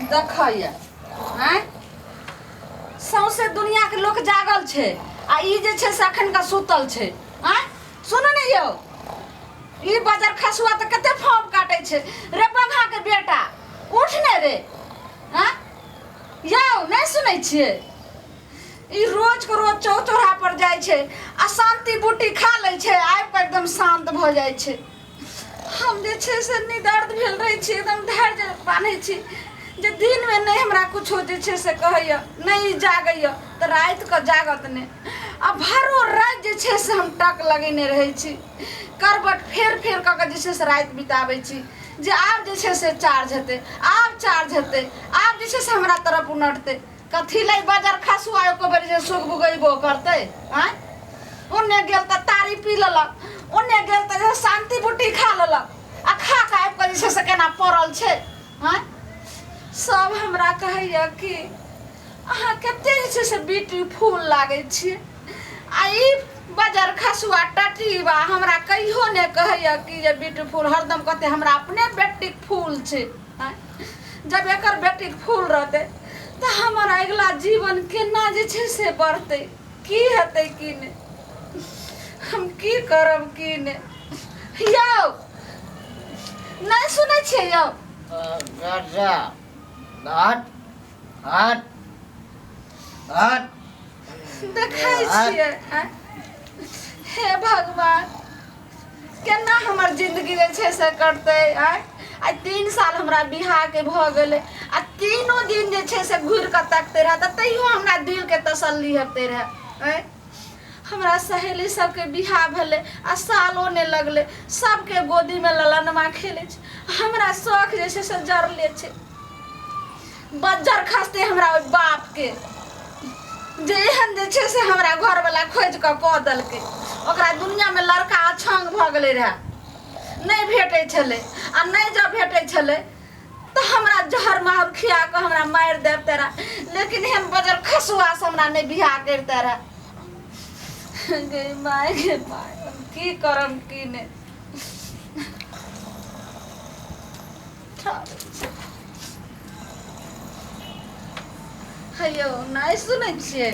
देखिए आँय सौंसे दुनिया के लोग जागल छे आ ई जे छे से अखन का सुतल छे आँय सुनो ने यौ ई बाजार खसुआ तो कते फॉर्म काटे छे रे बंघा के बेटा उठ ने रे हाँ यौ नहीं सुनै छियै ई रोज के रोज चौचौरा पर जाय छे आ शांति बूटी खा ले छे आबि के एकदम शांत भ जाय छे हम जे छे से निदर्द भेल रहे छी एकदम धैर्य बान्हे छी जे दिन में नहीं हमरा कुछ जे छे से कहैया नहीं जागैया तो रात के जागत ने आ भरो रात जे छे से हम टक लगेने रहे छी करबट फेर फेर क के जे छे से रात बिताबै छी जे आब जे छे से चार्ज हेते आब चार्ज हेते आब जे छे से हमरा तरफ उनटते कथी लै बाजार खसुआ एको बेर जे सुख बुगैबो करते आँ ओन्ने गेल त तारी पी लेलक ओन्ने गेल त शांति बूटी खा लेलक आ खा के आबि के जे छे से केना पड़ल छे आँ सब हमरा कहैया कि अहाँ कते जे छे से ब्यूटीफुल लागै छियै आ ई बाजार खसुआ टटी बा हमरा कहियो ने कहैया कि जे ब्यूटीफुल हरदम कहते हमरा अपने बेटी फूल छे जब एकर बेटी फूल रहते तो हमारा अगला जीवन केना जे छे से बढ़ते की हेतै की ने हम की करब की ने यौ नहीं सुनै छियै यौ हट हट हट देखै छियै हे भगवान केना हमर जिंदगी जे छै से कटतै आइ 3 साल हमरा बियाह के भ गेलै आ तीनों दिन जे छै से घूर के तकते रह तैयो हमरा दिल के तसल्ली हेते रहे हमरा सहेली सबके बियाह भेले आ सालो ने लगले सबके गोदी में ललनमा खेले छै हमरा शौक जे छै से जरले छै बज्जर खसते हमरा ओइ बाप के जे एहन जे छै से हमरा घर वाला खोज के क देलकै ओकरा दुनिया में लड़का अछंग भ गेले रहे नहीं भेटै छले आ नहीं जब भेटै छले तो हमरा जहर माहौर खिया के हमरा मार देते रहे लेकिन हम बजर खसुआ से हमरा नहीं बियाह करते रहे गे माय की करम की ने हेयो नहीं सुनै छियै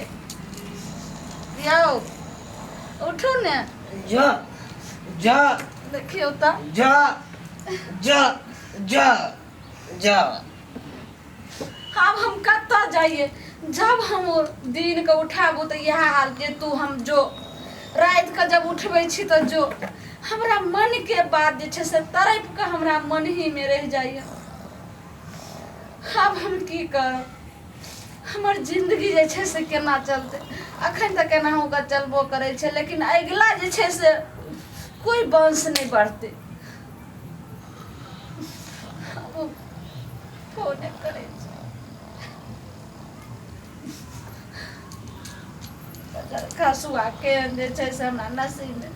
यौ उठू ने जा जा देखियो त जा जा जा जा अब हम कत्ता जाइए जब हम दिन के उठाबू तो यह हाल जे तू हम जो रात के जब उठबै छी तो जो हमरा मन के बात जे छै से तरफ के हमरा मन ही में रह जाइए अब हम की करब हमर जिंदगी जे छै से केना चलते अखन तक केना होगा चलबो करे छै लेकिन अगला जे छै से कोई वंश नहीं बढ़ते फोन करे खसुआ के जे छै से हमरा नसीब में